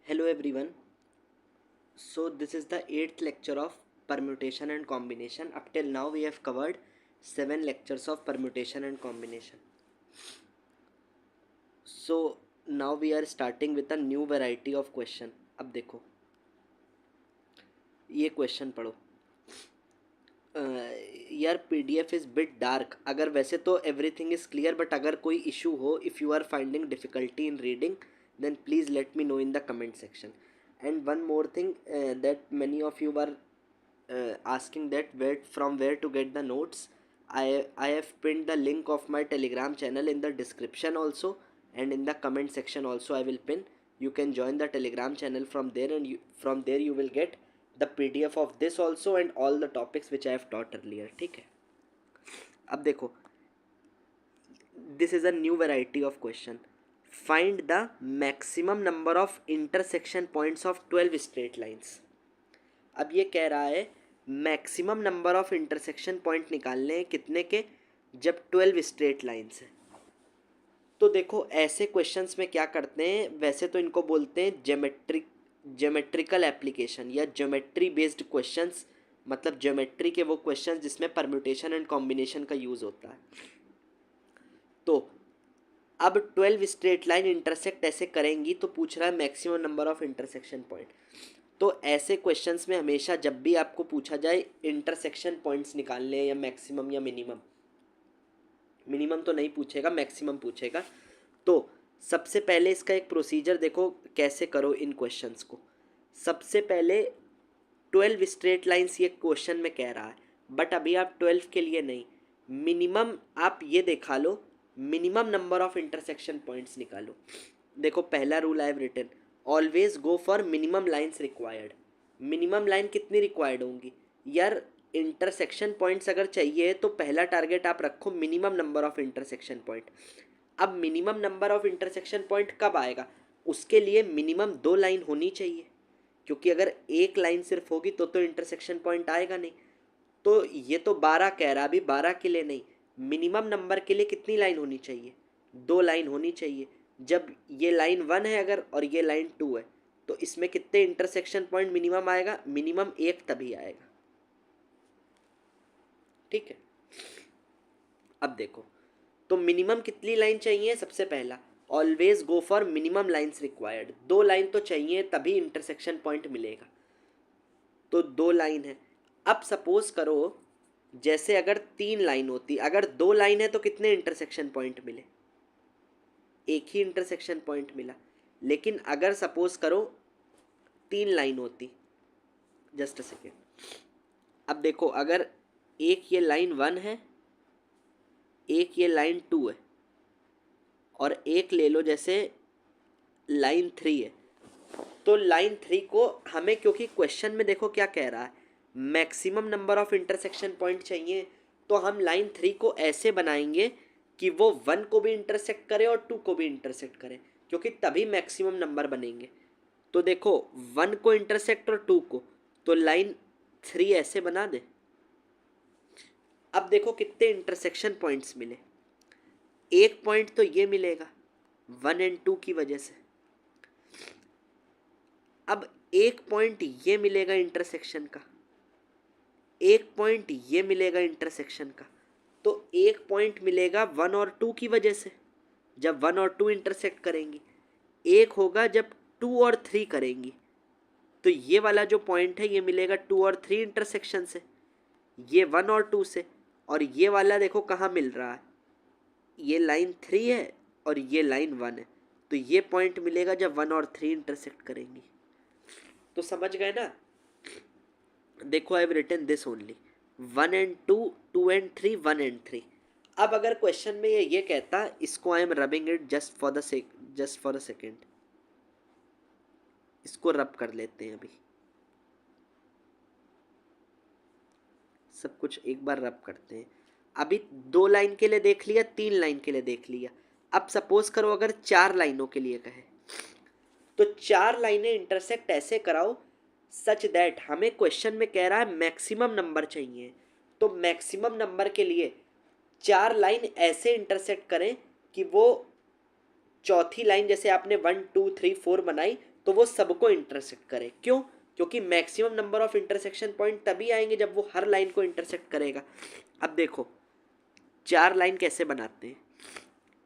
Hello everyone. So this is the 8th lecture of permutation and combination. Up till now we have covered 7 lectures of permutation and combination. So now we are starting with a new variety of question. अब देखो ये question पढ़ो। यार PDF is bit dark. अगर वैसे तो everything is clear but अगर कोई इशू हो, if you are finding difficulty in reading then please let me know in the comment section. And one more thing, that many of you were asking that where to get the notes. I have pinned the link of my Telegram channel in the description also, and in the comment section also I will pin. You can join the Telegram channel from there, and from there you will get the PDF of this also and all the topics which I have taught earlier. ठीक है, अब देखो, this is a new variety of question. Find the maximum number of intersection points of 12 straight lines. अब ये कह रहा है maximum number of intersection point निकालने हैं कितने के, जब 12 स्ट्रेट लाइन्स है। तो देखो ऐसे क्वेश्चंस में क्या करते हैं, वैसे तो इनको बोलते हैं ज्योमेट्रिकल एप्लीकेशन या ज्योमेट्री बेस्ड क्वेश्चंस, मतलब ज्योमेट्री के वो क्वेश्चंस जिसमें परम्यूटेशन एंड कॉम्बिनेशन का यूज़ होता है। तो अब 12 स्ट्रेट लाइन इंटरसेक्ट ऐसे करेंगी तो पूछ रहा है maximum number of intersection point. तो ऐसे क्वेश्चंस में हमेशा जब भी आपको पूछा जाए इंटरसेक्शन पॉइंट्स निकालने हैं या मैक्सिमम या मिनिमम, मिनिमम तो नहीं पूछेगा, मैक्सिमम पूछेगा। तो सबसे पहले इसका एक प्रोसीजर देखो कैसे करो इन क्वेश्चंस को। सबसे पहले 12 स्ट्रेट लाइन्स ये क्वेश्चन में कह रहा है, बट अभी आप 12 के लिए नहीं, मिनिमम आप ये देखा लो, minimum number of intersection points निकालो। देखो पहला rule I have written, always go for minimum lines required. Minimum line कितनी रिक्वायर्ड होंगी यार, इंटरसेक्शन पॉइंट्स अगर चाहिए तो पहला टारगेट आप रखो minimum number of intersection point. अब minimum number of intersection point कब आएगा, उसके लिए मिनिमम 2 लाइन होनी चाहिए, क्योंकि अगर एक लाइन सिर्फ होगी तो इंटरसेक्शन पॉइंट आएगा नहीं। तो ये तो 12 कह रहा, अभी 12 के लिए नहीं, मिनिमम नंबर के लिए कितनी लाइन होनी चाहिए, 2 लाइन होनी चाहिए। जब ये लाइन 1 है अगर और ये लाइन 2 है तो इसमें कितने इंटरसेक्शन पॉइंट मिनिमम आएगा, मिनिमम 1 तभी आएगा। ठीक है, अब देखो तो मिनिमम कितनी लाइन चाहिए, सबसे पहला always go for minimum lines required, 2 line तो चाहिए तभी इंटरसेक्शन पॉइंट मिलेगा। तो 2 लाइन है। अब सपोज करो जैसे अगर 3 लाइन होती, अगर 2 लाइन है तो कितने इंटरसेक्शन पॉइंट मिले, एक ही इंटरसेक्शन पॉइंट मिला। लेकिन अगर सपोज करो 3 लाइन होती, जस्ट अ सेकेंड, अब देखो अगर एक ये लाइन 1 है, एक ये लाइन 2 है, और एक ले लो जैसे लाइन 3 है, तो लाइन 3 को हमें, क्योंकि क्वेश्चन में देखो क्या कह रहा है, maximum number of intersection point चाहिए, तो हम लाइन 3 को ऐसे बनाएंगे कि वो 1 को भी इंटरसेक्ट करे और 2 को भी इंटरसेक्ट करे, क्योंकि तभी मैक्सिमम नंबर बनेंगे। तो देखो 1 को इंटरसेक्ट और 2 को, तो लाइन 3 ऐसे बना दे। अब देखो कितने इंटरसेक्शन पॉइंट्स मिले, एक पॉइंट तो ये मिलेगा 1 एंड 2 की वजह से, अब एक पॉइंट ये मिलेगा इंटरसेक्शन का, एक पॉइंट ये मिलेगा इंटरसेक्शन का, तो एक पॉइंट मिलेगा 1 और 2 की वजह से, जब 1 और 2 इंटरसेक्ट करेंगी। एक होगा जब 2 और 3 करेंगी, तो ये वाला जो पॉइंट है ये मिलेगा 2 और 3 इंटरसेक्शन से, ये 1 और 2 से, और ये वाला देखो कहाँ मिल रहा है, ये लाइन 3 है और ये लाइन 1 है, तो ये पॉइंट मिलेगा जब 1 और 3 इंटरसेक्ट करेंगी। तो समझ गए ना, देखो I have written this only 1 and 2, 2 and 3, 1 and 3। अब अगर क्वेश्चन में ये कहता, इसको I am rubbing it just for a second, इसको रब कर लेते हैं अभी, सब कुछ एक बार रब करते हैं। अभी 2 लाइन के लिए देख लिया, 3 लाइन के लिए देख लिया, अब सपोज करो अगर 4 लाइनों के लिए कहे, तो 4 लाइनें इंटरसेक्ट ऐसे कराओ सच दैट, हमें क्वेश्चन में कह रहा है मैक्सिमम नंबर चाहिए, तो मैक्सिमम नंबर के लिए 4 लाइन ऐसे इंटरसेक्ट करें कि वो चौथी लाइन, जैसे आपने 1 2 3 4 बनाई, तो वो सबको इंटरसेक्ट करे। क्यों? क्योंकि maximum number of intersection point तभी आएंगे जब वो हर लाइन को इंटरसेक्ट करेगा। अब देखो 4 लाइन कैसे बनाते हैं।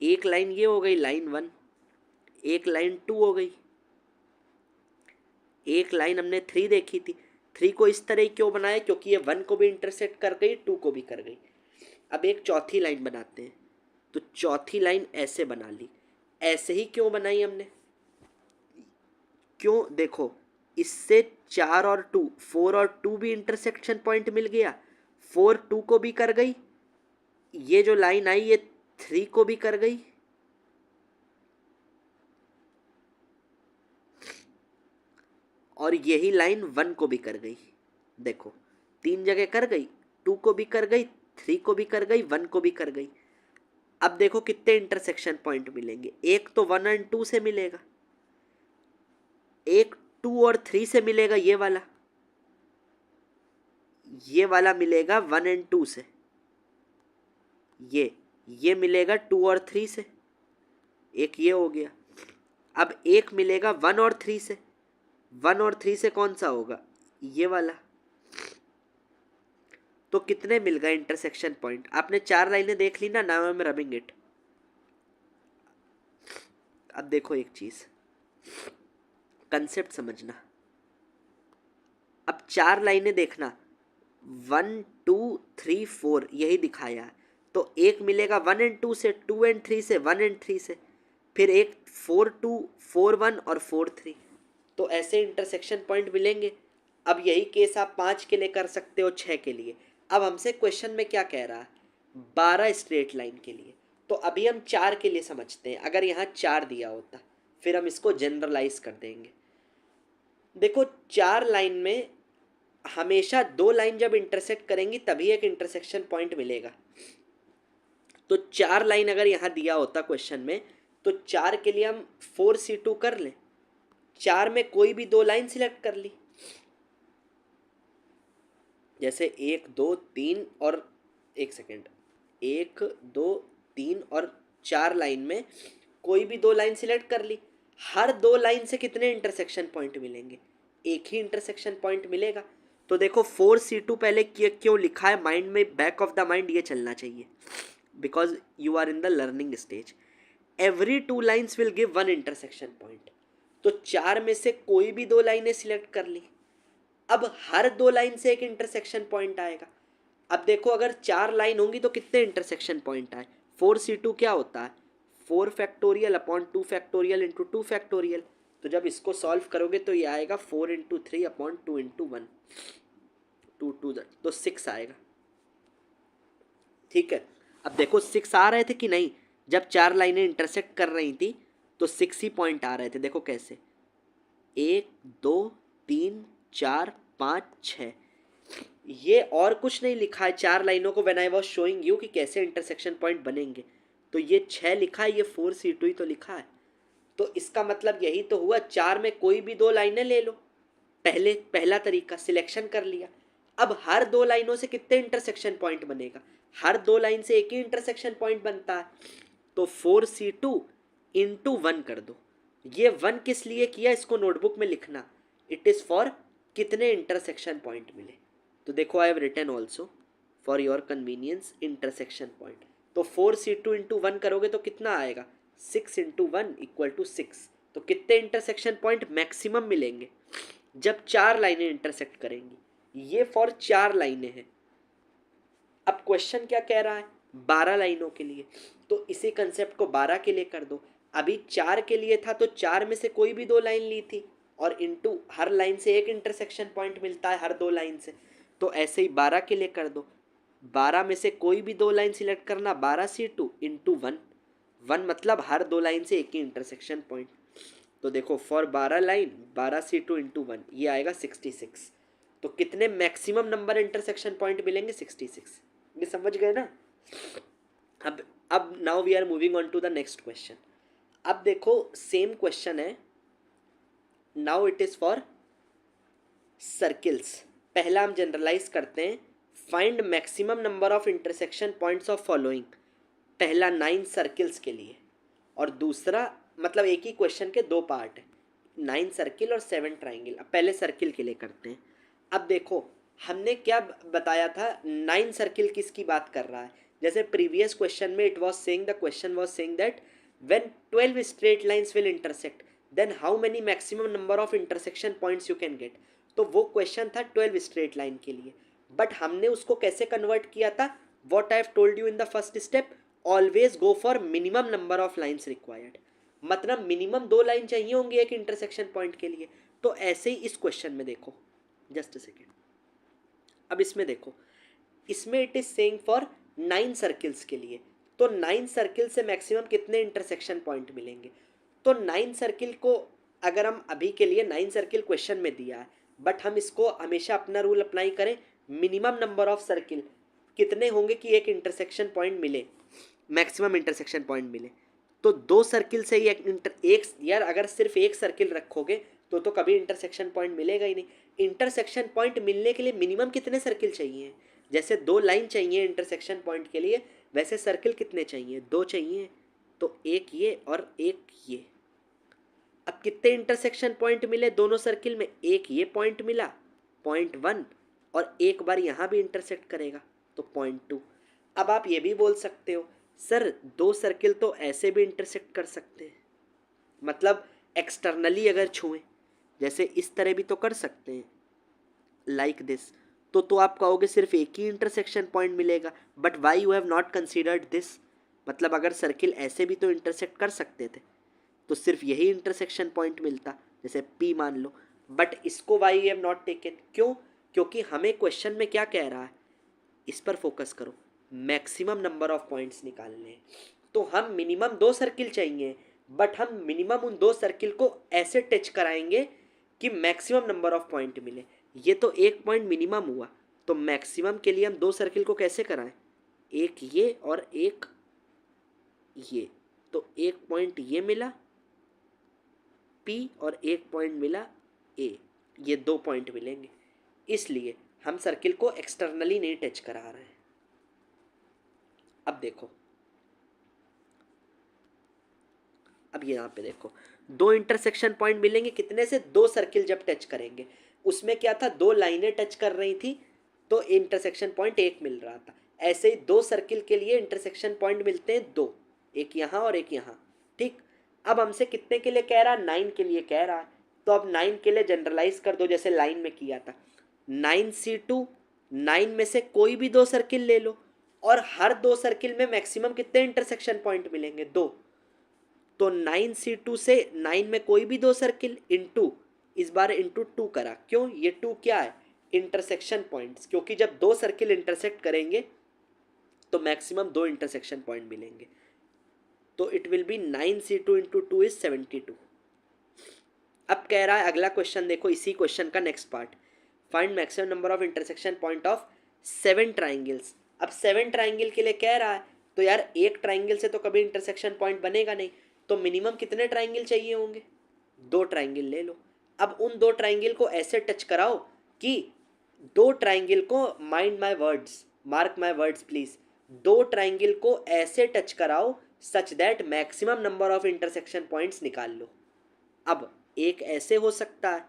एक लाइन ये हो गई लाइन 1, एक लाइन 2 हो गई, एक लाइन हमने 3 देखी थी। 3 को इस तरह क्यों बनाया? क्योंकि ये 1 को भी इंटरसेक्ट कर गई, 2 को भी कर गई। अब एक चौथी लाइन बनाते हैं, तो चौथी लाइन ऐसे बना ली। ऐसे ही क्यों बनाई हमने? क्यों? देखो इससे 4 और 2, 4 और 2 भी इंटरसेक्शन पॉइंट मिल गया, 4 2 को भी कर गई, ये जो लाइन आई ये 3 को भी कर गई, और यही लाइन 1 को भी कर गई। देखो 3 जगह कर गई, 2 को भी कर गई, 3 को भी कर गई, 1 को भी कर गई। अब देखो कितने इंटरसेक्शन पॉइंट मिलेंगे। एक तो 1 और 2 से मिलेगा, एक 2 और 3 से मिलेगा, ये वाला मिलेगा 1 और 2 से, ये मिलेगा 2 और 3 से, एक ये हो गया। अब एक मिलेगा 1 और 3 से, 1 और 3 से कौन सा होगा? ये वाला। तो कितने मिल गए इंटरसेक्शन पॉइंट? आपने 4 लाइनें देख ली ना, now I am rubbing it. अब देखो एक चीज, कंसेप्ट समझना। अब 4 लाइनें देखना, 1 2 3 4 यही दिखाया है। तो एक मिलेगा 1 और 2 से, 2 और 3 से, 1 और 3 से, फिर एक 4 2 4 1 और 4 3। तो ऐसे इंटरसेक्शन पॉइंट मिलेंगे। अब यही केस आप 5 के लिए कर सकते हो, 6 के लिए। अब हमसे क्वेश्चन में क्या कह रहा है? 12 स्ट्रेट लाइन के लिए। तो अभी हम 4 के लिए समझते हैं। अगर यहाँ 4 दिया होता फिर हम इसको जनरलाइज कर देंगे। देखो 4 लाइन में हमेशा 2 लाइन जब इंटरसेक्ट करेंगी तभी एक इंटरसेक्शन पॉइंट मिलेगा। तो 4 लाइन अगर यहाँ दिया होता क्वेश्चन में, तो 4 के लिए हम 4C2 कर लें। 4 में कोई भी 2 लाइन सिलेक्ट कर ली, जैसे 1 2 3 और 1 सेकेंड, 1 2 3 और 4 लाइन में कोई भी 2 लाइन सिलेक्ट कर ली। हर 2 लाइन से कितने इंटरसेक्शन पॉइंट मिलेंगे? एक ही इंटरसेक्शन पॉइंट मिलेगा। तो देखो 4C2 पहले क्यों लिखा है? माइंड में, बैक ऑफ द माइंड ये चलना चाहिए, because you are in the learning stage. Every 2 lines will give 1 intersection point. तो 4 में से कोई भी 2 लाइनें सिलेक्ट कर ली। अब हर 2 लाइन से एक इंटरसेक्शन पॉइंट आएगा। अब देखो अगर 4 लाइन होंगी तो कितने इंटरसेक्शन पॉइंट आए? 4C2 क्या होता है? 4 factorial upon 2 factorial into 2 factorial. तो जब इसको सॉल्व करोगे तो ये आएगा 4 इंटू 3 अपॉन 2 इंटू 1, 2 2 तो 6 आएगा। ठीक है। अब देखो 6 आ रहे थे कि नहीं? जब 4 लाइनें इंटरसेक्ट कर रही थी तो 6 ही पॉइंट आ रहे थे। देखो कैसे, 1 2 3 4 5 6। ये और कुछ नहीं लिखा है 4 लाइनों को। When I was showing you कि कैसे इंटरसेक्शन पॉइंट बनेंगे, तो ये 6 लिखा है, ये 4C2 ही तो लिखा है। तो इसका मतलब यही तो हुआ, 4 में कोई भी 2 लाइनें ले लो। पहला तरीका सिलेक्शन कर लिया। अब हर 2 लाइनों से कितने इंटरसेक्शन पॉइंट बनेगा? हर 2 लाइन से एक ही इंटरसेक्शन पॉइंट बनता है। तो 4C2 इंटू 1 कर दो। ये 1 किस लिए किया इसको नोटबुक में लिखना। इट इज़ फॉर कितने इंटरसेक्शन पॉइंट मिले। तो देखो I have written also for your convenience intersection point. तो 4C2 इंटू 1 करोगे तो कितना आएगा? 6 इंटू 1 इक्वल टू 6। तो कितने इंटरसेक्शन पॉइंट मैक्सिमम मिलेंगे? जब 4 लाइनें इंटरसेक्ट करेंगी। ये फॉर 4 लाइनें हैं। अब क्वेश्चन क्या कह रहा है? 12 लाइनों के लिए। तो इसी कंसेप्ट को 12 के लिए कर दो। अभी 4 के लिए था तो 4 में से कोई भी 2 लाइन ली थी, और इंटू हर लाइन से एक इंटरसेक्शन पॉइंट मिलता है हर 2 लाइन से। तो ऐसे ही 12 के लिए कर दो। 12 में से कोई भी 2 लाइन सिलेक्ट करना, 12C2 इंटू 1, 1 मतलब हर 2 लाइन से एक ही इंटरसेक्शन पॉइंट। तो देखो फॉर 12 लाइन 12C2 इंटू 1, ये आएगा 66। तो कितने मैक्सिमम नंबर इंटरसेक्शन पॉइंट मिलेंगे? 66। ये समझ गए ना? अब now we are moving on to the next question. अब देखो सेम क्वेश्चन है, now it is for circles. पहला हम जनरलाइज करते हैं, find maximum number of intersection points of following. पहला 9 सर्किल्स के लिए, और दूसरा मतलब एक ही क्वेश्चन के 2 पार्ट है। 9 सर्किल और 7 ट्राइंगल। अब पहले सर्किल के लिए करते हैं। अब देखो हमने क्या बताया था, 9 सर्किल किसकी बात कर रहा है। जैसे प्रीवियस क्वेश्चन में it was saying, the question was saying that when 12 straight lines will intersect then how many maximum number of intersection points you can get. तो वो क्वेश्चन था 12 स्ट्रेट लाइन के लिए, बट हमने उसको कैसे कन्वर्ट किया था, what I have told you in the first step, always go for minimum number of lines required. मतलब मिनिमम 2 लाइन चाहिए होंगी एक इंटरसेक्शन पॉइंट के लिए। तो ऐसे ही इस क्वेश्चन में देखो, जस्ट अ सेकेंड, अब इसमें देखो, इसमें it is saying for 9 circles के लिए। तो 9 सर्किल से मैक्सिमम कितने इंटरसेक्शन पॉइंट मिलेंगे। तो 9 सर्किल को अगर हम अभी के लिए 9 सर्किल क्वेश्चन में दिया है, बट हम इसको हमेशा अपना रूल अप्लाई करें, मिनिमम नंबर ऑफ सर्किल कितने होंगे कि एक इंटरसेक्शन पॉइंट मिले, मैक्सिमम इंटरसेक्शन पॉइंट मिले। तो 2 सर्किल से ही एक यार अगर सिर्फ एक सर्किल रखोगे तो कभी इंटरसेक्शन पॉइंट मिलेगा ही नहीं। इंटरसेक्शन पॉइंट मिलने के लिए मिनिमम कितने सर्किल चाहिए, जैसे 2 लाइन चाहिए इंटरसेक्शन पॉइंट के लिए, वैसे सर्किल कितने चाहिए, 2 चाहिए। तो एक ये और एक ये। अब कितने इंटरसेक्शन पॉइंट मिले दोनों सर्किल में, एक ये पॉइंट मिला .1 और एक बार यहाँ भी इंटरसेक्ट करेगा तो .2। अब आप ये भी बोल सकते हो सर 2 सर्किल तो ऐसे भी इंटरसेक्ट कर सकते हैं, मतलब एक्सटर्नली अगर छुएं, जैसे इस तरह भी तो कर सकते हैं लाइक दिस। तो आप कहोगे सिर्फ एक ही इंटरसेक्शन पॉइंट मिलेगा, but why you have not considered this. मतलब अगर सर्किल ऐसे भी तो इंटरसेक्ट कर सकते थे तो सिर्फ यही इंटरसेक्शन पॉइंट मिलता, जैसे P मान लो, बट इसको why you have not taken, क्यों, क्योंकि हमें क्वेश्चन में क्या कह रहा है, इस पर फोकस करो, मैक्सिमम नंबर ऑफ पॉइंट्स निकालने हैं। तो हम मिनिमम 2 सर्किल चाहिए, बट हम मिनिमम उन 2 सर्किल को ऐसे टच कराएंगे कि मैक्सिमम नंबर ऑफ पॉइंट मिले। ये तो एक पॉइंट मिनिमम हुआ, तो मैक्सिमम के लिए हम 2 सर्किल को कैसे कराएं, एक ये और एक ये। तो एक पॉइंट ये मिला P और एक पॉइंट मिला A, ये 2 पॉइंट मिलेंगे, इसलिए हम सर्किल को एक्सटर्नली नहीं टच करा रहे हैं। अब देखो, अब यहाँ पे देखो 2 इंटरसेक्शन पॉइंट मिलेंगे कितने से, 2 सर्किल जब टच करेंगे। उसमें क्या था, 2 लाइनें टच कर रही थी तो इंटरसेक्शन पॉइंट 1 मिल रहा था। ऐसे ही 2 सर्किल के लिए इंटरसेक्शन पॉइंट मिलते हैं 2, एक यहाँ और एक यहाँ, ठीक। अब हमसे कितने के लिए कह रहा है, 9 के लिए कह रहा है। तो अब 9 के लिए जनरलाइज कर दो जैसे लाइन में किया था, 9C2, 9 में से कोई भी 2 सर्किल ले लो और हर 2 सर्किल में मैक्सिमम कितने इंटरसेक्शन पॉइंट मिलेंगे, 2। तो 9C2 से 9 में कोई भी 2 सर्किल इंटू, इस बार इंटू 2 करा, क्यों, ये 2 क्या है, इंटरसेक्शन पॉइंट्स, क्योंकि जब 2 सर्किल इंटरसेक्ट करेंगे तो मैक्सिमम 2 इंटरसेक्शन पॉइंट मिलेंगे। तो it will be 9C2 into 2 is 72। अब कह रहा है अगला क्वेश्चन, देखो इसी क्वेश्चन का next part, find maximum number of intersection point of 7 triangles. अब 7 ट्राइंगल के लिए कह रहा है, तो यार एक ट्राइंगल से तो कभी इंटरसेक्शन पॉइंट बनेगा नहीं, तो मिनिमम कितने ट्राइंगल चाहिए होंगे, 2 ट्राइंगल ले लो। अब उन 2 ट्राइंगल को ऐसे टच कराओ कि 2 ट्राइंगल को, mind my words, mark my words please, 2 triangle को ऐसे टच कराओ such that maximum number of intersection points निकाल लो। अब एक ऐसे हो सकता है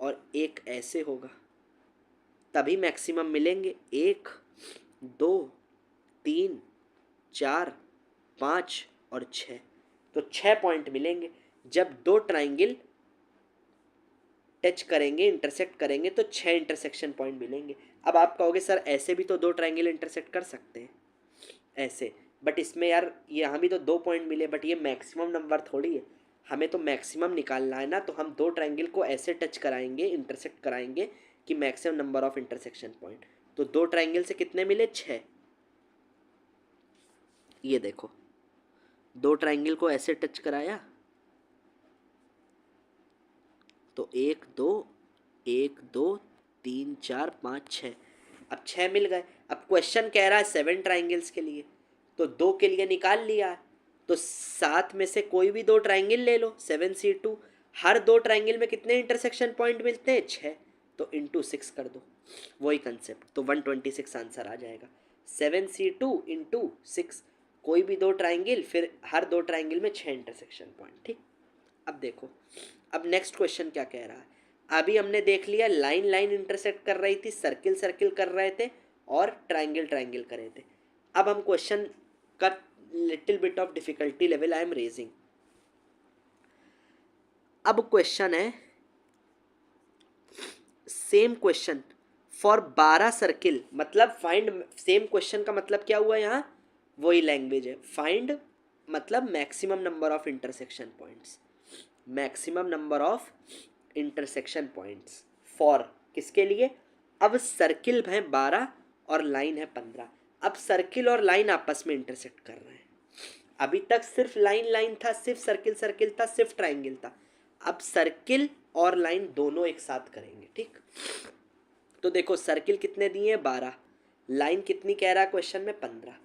और एक ऐसे होगा, तभी मैक्सिमम मिलेंगे। 1 2 3 4 5 और 6, तो 6 पॉइंट मिलेंगे। जब 2 ट्राइंगल टच करेंगे, इंटरसेक्ट करेंगे, तो 6 इंटरसेक्शन पॉइंट मिलेंगे। अब आप कहोगे सर ऐसे भी तो 2 ट्राइंगल इंटरसेक्ट कर सकते हैं ऐसे, बट इसमें यार यहाँ भी तो 2 पॉइंट मिले, बट ये मैक्सिमम नंबर थोड़ी है, हमें तो मैक्सिमम निकालना है ना। तो हम 2 ट्राइंगल को ऐसे टच कराएंगे, इंटरसेक्ट कराएंगे कि maximum number of intersection point. तो 2 ट्राइंगल से कितने मिले, 6। ये देखो 2 ट्राइंगल को ऐसे टच कराया तो 1 2 1 2 3 4 5 6, अब 6 मिल गए। अब क्वेश्चन कह रहा है 7 ट्राइंगल्स के लिए, तो 2 के लिए निकाल लिया है, तो 7 में से कोई भी 2 ट्राइंगल ले लो, 7C2, हर 2 ट्राइंगल में कितने इंटरसेक्शन पॉइंट मिलते हैं, 6, तो इंटू 6 कर दो, वही कंसेप्ट, तो 126 आंसर आ जाएगा। 7C2 इंटू 6, कोई भी 2 ट्राइंगल, फिर हर 2 ट्राइंगल में 6 इंटरसेक्शन पॉइंट, ठीक। अब देखो, अब नेक्स्ट क्वेश्चन क्या कह रहा है, अभी हमने देख लिया लाइन लाइन इंटरसेक्ट कर रही थी, सर्किल सर्किल कर रहे थे और ट्राइंगल ट्राइंगल कर रहे थे। अब हम क्वेश्चन का little bit of difficulty level I am raising. अब क्वेश्चन है सेम क्वेश्चन फॉर 12 सर्किल, मतलब फाइंड, सेम क्वेश्चन का मतलब क्या हुआ यहाँ, वही लैंग्वेज है। फाइंड मतलब maximum number of intersection points, maximum number of intersection points for किसके लिए, अब सर्किल है 12 और लाइन है 15। अब सर्किल और लाइन आपस में इंटरसेक्ट कर रहे हैं। अभी तक सिर्फ लाइन लाइन था, सिर्फ सर्किल सर्किल था, सिर्फ ट्राइंगल था। अब सर्किल और लाइन दोनों एक साथ करेंगे, ठीक। तो देखो सर्किल कितने दिए हैं 12, लाइन कितनी कह रहा है क्वेश्चन में 15।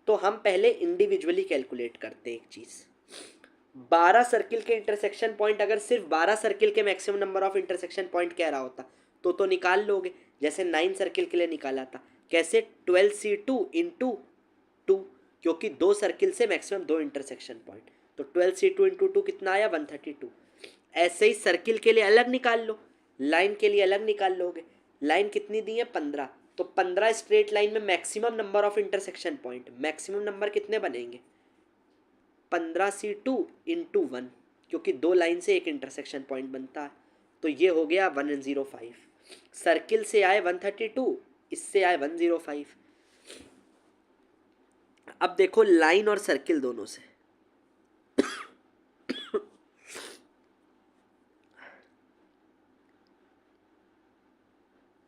तो हम पहले इंडिविजुअली कैलकुलेट करते हैं एक चीज़, 12 सर्किल के इंटरसेक्शन पॉइंट, अगर सिर्फ 12 सर्किल के maximum number of intersection point कह रहा होता तो निकाल लोगे, जैसे 9 सर्किल के लिए निकाला था। कैसे, 12C2 इंटू 2, क्योंकि 2 सर्किल से मैक्सिमम 2 इंटरसेक्शन पॉइंट, तो 12C2 इंटू 2 कितना आया 132। ऐसे ही सर्किल के लिए अलग निकाल लो, लाइन के लिए अलग निकाल लोगे। लाइन कितनी दी है 15, तो 15 स्ट्रेट लाइन में maximum number of intersection point, maximum number कितने बनेंगे 15C2 इंटू 1, क्योंकि 2 लाइन से एक इंटरसेक्शन पॉइंट बनता है, तो ये हो गया 105। सर्किल से आए 132, इससे आए 105। अब देखो लाइन और सर्किल दोनों से,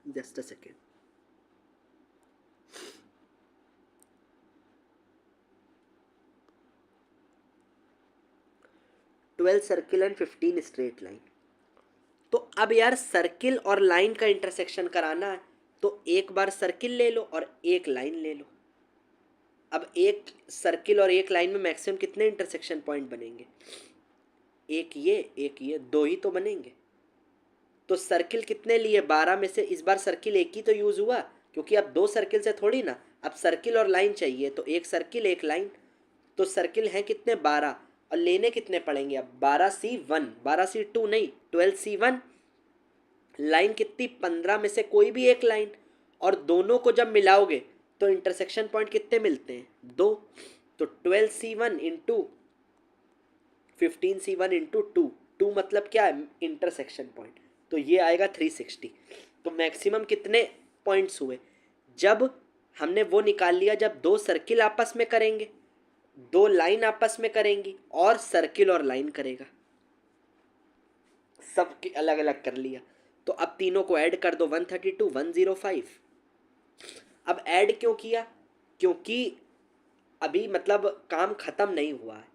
just a second, twelve circle and 15 straight line. तो अब यार सर्किल और लाइन का इंटरसेक्शन कराना है, तो एक बार सर्किल ले लो और एक लाइन ले लो। अब एक सर्किल और एक लाइन में मैक्सिमम कितने इंटरसेक्शन पॉइंट बनेंगे, एक ये, 2 ही तो बनेंगे। तो सर्किल कितने लिए 12 में से इस बार सर्किल एक ही तो यूज़ हुआ, क्योंकि अब 2 सर्किल से थोड़ी ना, अब सर्किल और लाइन चाहिए, तो एक सर्किल एक लाइन। तो सर्किल हैं कितने 12, और लेने कितने पड़ेंगे अब 12C1, 12C2 नहीं 12C1। लाइन कितनी 15 में से कोई भी एक लाइन, और दोनों को जब मिलाओगे तो इंटरसेक्शन पॉइंट कितने मिलते हैं 2, तो 12C1 इंटू 15C1 इंटू 2 मतलब क्या है इंटरसेक्शन पॉइंट, तो ये आएगा 360। तो मैक्सिमम कितने पॉइंट्स हुए, जब हमने वो निकाल लिया जब 2 सर्किल आपस में करेंगे, 2 लाइन आपस में करेंगी और सर्किल और लाइन करेगा, सबके अलग अलग कर लिया। तो अब तीनों को ऐड कर दो 132 105। अब ऐड क्यों किया, क्योंकि अभी मतलब काम ख़त्म नहीं हुआ है।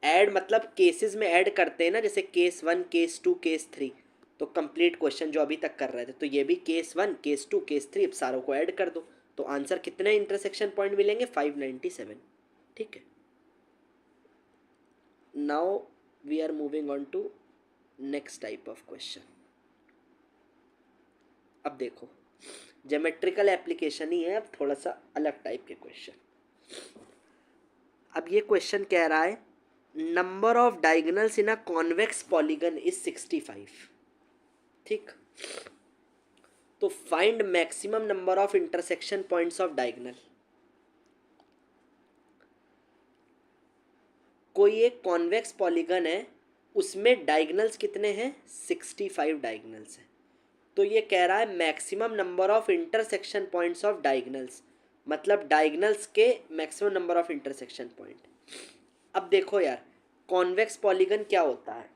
ऐड मतलब केसेस में ऐड करते हैं ना, जैसे केस 1 केस 2 केस 3, तो कंप्लीट क्वेश्चन जो अभी तक कर रहे थे, तो ये भी केस 1 केस 2 केस 3, अब सारों को ऐड कर दो, तो आंसर कितने इंटरसेक्शन पॉइंट मिलेंगे 597, ठीक है। Now we are moving on to next type of question. अब देखो ज्योमेट्रिकल एप्लीकेशन ही है, अब थोड़ा सा अलग टाइप के क्वेश्चन। अब ये क्वेश्चन कह रहा है number of diagonals in a convex polygon is 65, ठीक। तो find maximum number of intersection points of diagonal. कोई एक कॉन्वेक्स पॉलीगन है, उसमें डायगोनल्स कितने हैं 65 डायगोनल्स हैं। तो ये कह रहा है maximum number of intersection points of diagonals, मतलब डायगोनल्स के maximum number of intersection point. अब देखो यार कॉन्वेक्स पॉलीगन क्या होता है,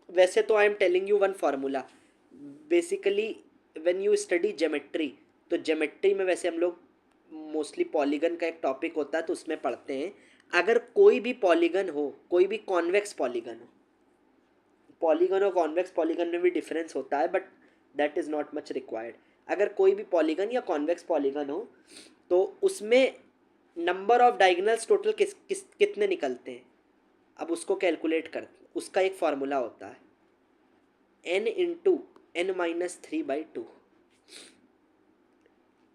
वैसे तो I am telling you one formula. Basically when you study geometry, तो ज्योमेट्री में वैसे हम लोग मोस्टली पॉलीगन का एक टॉपिक होता है तो उसमें पढ़ते हैं, अगर कोई भी पॉलीगन हो, कोई भी कॉन्वेक्स पॉलीगन हो, पॉलीगन और कॉन्वेक्स पॉलीगन में भी डिफरेंस होता है but that is not much required. अगर कोई भी पॉलीगन या कॉन्वेक्स पॉलीगन हो तो उसमें नंबर ऑफ डायगोनल्स टोटल कितने निकलते हैं, अब उसको कैलकुलेट कर, उसका एक फार्मूला होता है n इंटू n-3/2।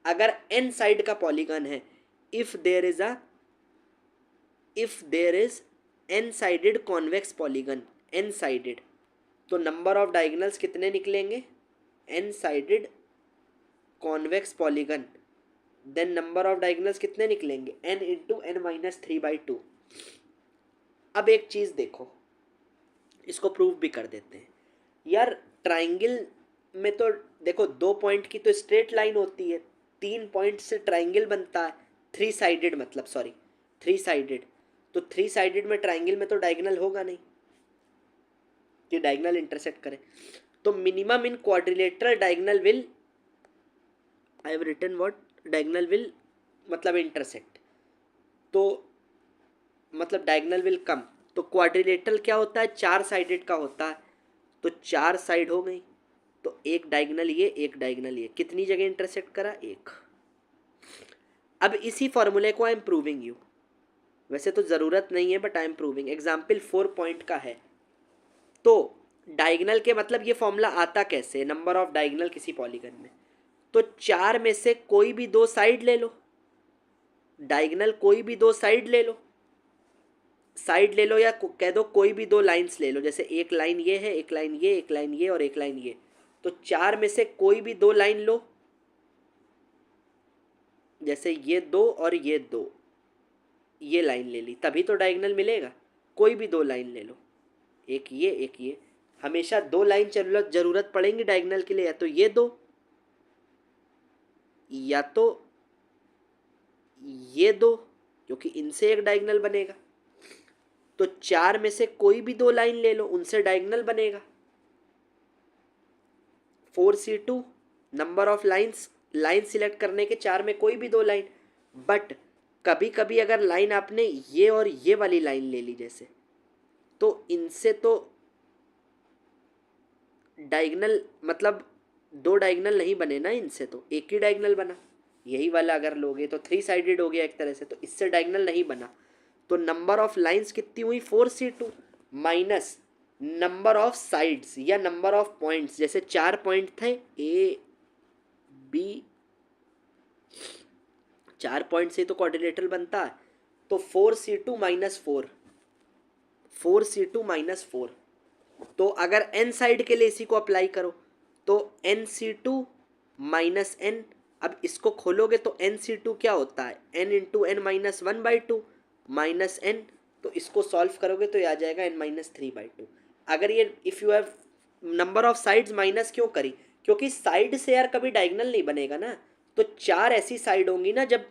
अगर n साइड का पॉलीगन है, if there is n sided convex polygon, n sided, तो नंबर ऑफ डायगोनल्स कितने निकलेंगे, n sided convex polygon, then number of diagonals कितने निकलेंगे, n इंटू n माइनस 3/2। अब एक चीज़ देखो, इसको प्रूव भी कर देते हैं यार। ट्राइंगल में तो देखो 2 पॉइंट की तो स्ट्रेट लाइन होती है, 3 पॉइंट से ट्राइंगल बनता है, 3 साइडेड मतलब, सॉरी 3 साइडेड। तो 3 साइडेड में ट्राइंगल में तो डायगोनल होगा नहीं कि डायगोनल इंटरसेक्ट करे। तो minimum in quadrilateral diagonal will, I have written what, diagonal will मतलब इंटरसेक्ट, तो मतलब डायगोनल विल कम। तो क्वाड्रिलेटरल क्या होता है, 4 साइडेड का होता है, तो 4 साइड हो गई, तो एक डायगोनल ये, एक डायगोनल ये, कितनी जगह इंटरसेक्ट करा, एक। अब इसी फॉर्मूले को आई एम प्रूविंग यू, वैसे तो ज़रूरत नहीं है but I am proving. Example 4 point का है, तो डायगोनल के मतलब ये फॉर्मूला आता कैसे, नंबर ऑफ डायगोनल किसी पॉलीगन में, तो 4 में से कोई भी 2 साइड ले लो, डायगोनल कोई भी 2 साइड ले लो, साइड ले लो या कह दो कोई भी 2 लाइंस ले लो, जैसे एक लाइन ये है, एक लाइन ये, एक लाइन ये और एक लाइन ये। तो 4 में से कोई भी 2 लाइन लो, जैसे ये 2 और ये 2, ये लाइन ले ली, तभी तो डायगोनल मिलेगा। कोई भी 2 लाइन ले लो, एक ये एक ये, हमेशा 2 लाइन जरूरत पड़ेंगी डायगोनल के लिए, या तो ये 2 या तो ये 2, क्योंकि इनसे एक डायगोनल बनेगा। तो 4 में से कोई भी 2 लाइन ले लो, उनसे डायगोनल बनेगा। 4c2 number of lines, line select करने के 4 में कोई भी 2 लाइन, बट कभी कभी अगर लाइन आपने ये और ये वाली लाइन ले ली जैसे, तो इनसे तो डायगोनल मतलब 2 डायगोनल नहीं बने ना, इनसे तो एक ही डायगोनल बना। यही वाला अगर लोगे तो 3 साइडेड हो गया एक तरह से, तो इससे डायगोनल नहीं बना। तो नंबर ऑफ लाइंस कितनी हुई, 4c2 minus number of sides या नंबर ऑफ पॉइंट्स, जैसे 4 पॉइंट थे ए बी, 4 पॉइंट से तो क्वाड्रिलेटरल बनता है, तो 4c2 माइनस 4, 4c2 माइनस 4। तो अगर n साइड के लिए इसी को अप्लाई करो, तो nc2 माइनस n, अब इसको खोलोगे तो nc2 क्या होता है, n into n minus 1/2 minus n, तो इसको सॉल्व करोगे तो ये आ जाएगा n माइनस 3/2। अगर ये if you have number of sides minus क्यों करी, क्योंकि साइड से यार कभी डायगोनल नहीं बनेगा ना। तो 4 ऐसी साइड होंगी ना, जब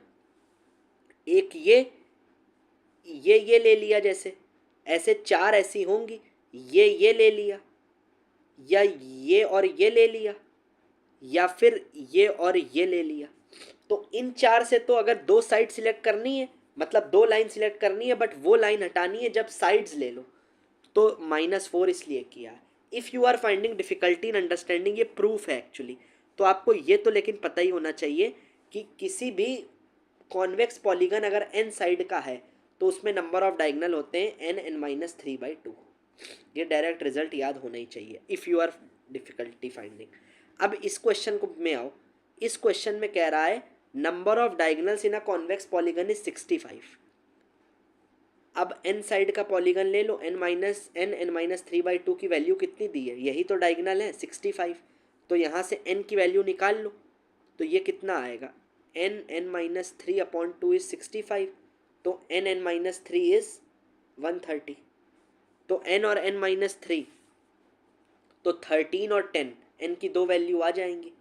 एक ये ले लिया, जैसे ऐसे 4 ऐसी होंगी, ये ले लिया, या ये और ये ले लिया, या फिर ये और ये ले लिया। तो इन 4 से तो अगर 2 साइड सिलेक्ट करनी है, मतलब 2 लाइन सिलेक्ट करनी है, बट वो लाइन हटानी है जब साइड्स ले लो, तो -4 इसलिए किया। If you are finding difficulty in understanding, ये प्रूफ है एक्चुअली, तो आपको ये तो लेकिन पता ही होना चाहिए कि किसी भी कॉन्वेक्स पॉलीगन अगर n साइड का है तो उसमें नंबर ऑफ डायगोनल होते हैं n माइनस 3/2। ये डायरेक्ट रिजल्ट याद होना ही चाहिए if you are difficulty finding. अब इस क्वेश्चन को में आओ, इस क्वेश्चन में कह रहा है number of diagonals in a convex polygon is 65। अब n साइड का पॉलीगन ले लो, n माइनस 3/2 की वैल्यू कितनी दी है, यही तो डायगोनल है 65। तो यहाँ से n की वैल्यू निकाल लो, तो ये कितना आएगा, n माइनस 3/2 इज 65, तो n माइनस 3 इज 130। तो n और n माइनस 3, तो 13 और 10, n की 2 वैल्यू आ जाएंगी,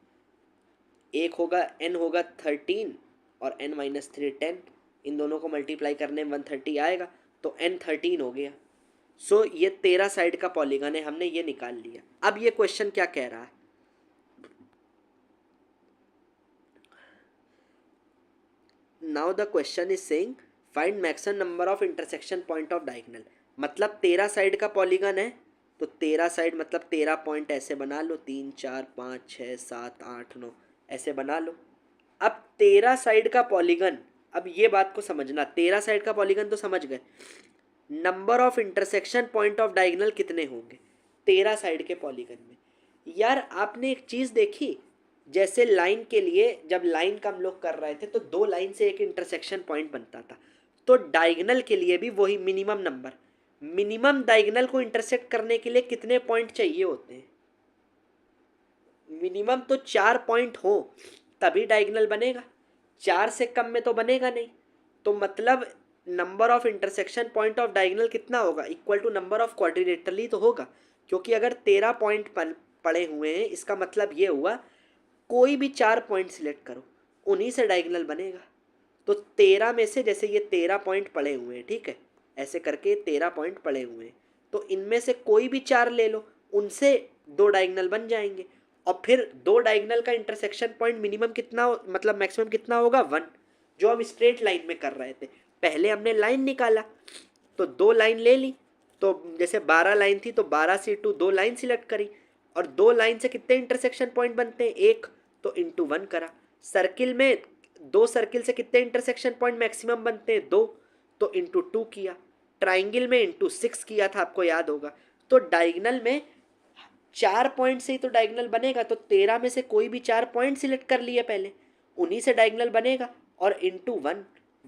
एक होगा n होगा 13 और n माइनस 3 10, इन दोनों को मल्टीप्लाई करने में 130 आएगा, तो n 13 हो गया। सो ये 13 साइड का पॉलीगन है, हमने ये निकाल लिया। अब ये क्वेश्चन क्या कह रहा है, now the question is saying find maximum number of intersection point of diagonal. मतलब 13 साइड का पॉलीगन है, तो 13 साइड मतलब 13 पॉइंट ऐसे बना लो, 3 4 5 6 7 8 9 ऐसे बना लो। अब 13 साइड का पॉलीगन, अब ये बात को समझना, 13 साइड का पॉलीगन तो समझ गए, number of intersection point of diagonal कितने होंगे 13 साइड के पॉलीगन में। यार आपने एक चीज़ देखी, जैसे लाइन के लिए जब लाइन का हम लोग कर रहे थे तो 2 लाइन से एक इंटरसेक्शन पॉइंट बनता था, तो डायगोनल के लिए भी वही मिनिमम नंबर, मिनिमम डायगोनल को इंटरसेक्ट करने के लिए कितने पॉइंट चाहिए होते हैं? मिनिमम तो 4 पॉइंट हो तभी डायगोनल बनेगा, 4 से कम में तो बनेगा नहीं। तो मतलब number of intersection point of diagonal कितना होगा, इक्वल टू नंबर ऑफ क्वाड्रिलेटरली तो होगा, क्योंकि अगर 13 पॉइंट पड़े हुए हैं इसका मतलब ये हुआ कोई भी 4 पॉइंट सिलेक्ट करो उन्हीं से डायगोनल बनेगा। तो 13 में से, जैसे ये 13 पॉइंट पड़े हुए हैं, ठीक है, ऐसे करके 13 पॉइंट पड़े हुए हैं, तो इनमें से कोई भी 4 ले लो, उनसे 2 डायगोनल बन जाएंगे। और फिर 2 डायगोनल का इंटरसेक्शन पॉइंट मिनिमम कितना मतलब मैक्सिमम कितना होगा, 1, जो हम स्ट्रेट लाइन में कर रहे थे। पहले हमने लाइन निकाला तो 2 लाइन ले ली, तो जैसे 12 लाइन थी तो 12 से टू 2 लाइन सिलेक्ट करी, और 2 लाइन से कितने इंटरसेक्शन पॉइंट बनते हैं, 1, तो इंटू 1 करा। सर्किल में 2 सर्किल से कितने इंटरसेक्शन पॉइंट मैक्सिमम बनते हैं, 2, तो इंटू 2 किया। ट्राइंगल में इंटू 6 किया था, आपको याद होगा। तो डायगोनल में 4 पॉइंट से ही तो डायगोनल बनेगा, तो 13 में से कोई भी 4 पॉइंट सिलेक्ट कर लिए पहले, उन्हीं से डायगोनल बनेगा। और इंटू 1,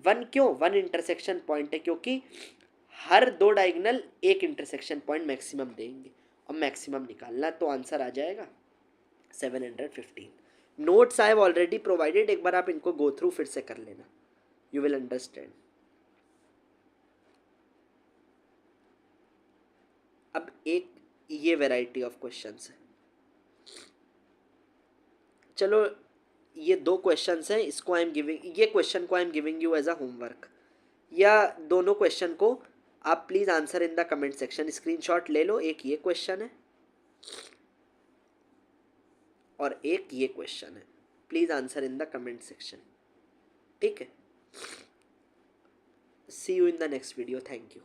1 क्यों, 1 इंटरसेक्शन पॉइंट है, क्योंकि हर 2 डायगोनल एक इंटरसेक्शन पॉइंट मैक्सिमम देंगे, और मैक्सिमम निकालना, तो आंसर आ जाएगा 715। Notes I have already provided, एक बार आप इनको गो थ्रू फिर से कर लेना, यू विल अंडरस्टैंड। अब एक ये वैरायटी ऑफ क्वेश्चंस है, चलो ये 2 क्वेश्चंस हैं, इसको आई एम गिविंग, ये क्वेश्चन को I am giving you as a homework, या दोनों क्वेश्चन को आप please answer in the comment section. Screenshot ले लो, एक ये क्वेश्चन है और एक ये क्वेश्चन है, please answer in the comment section, ठीक है। See you in the next video, thank you.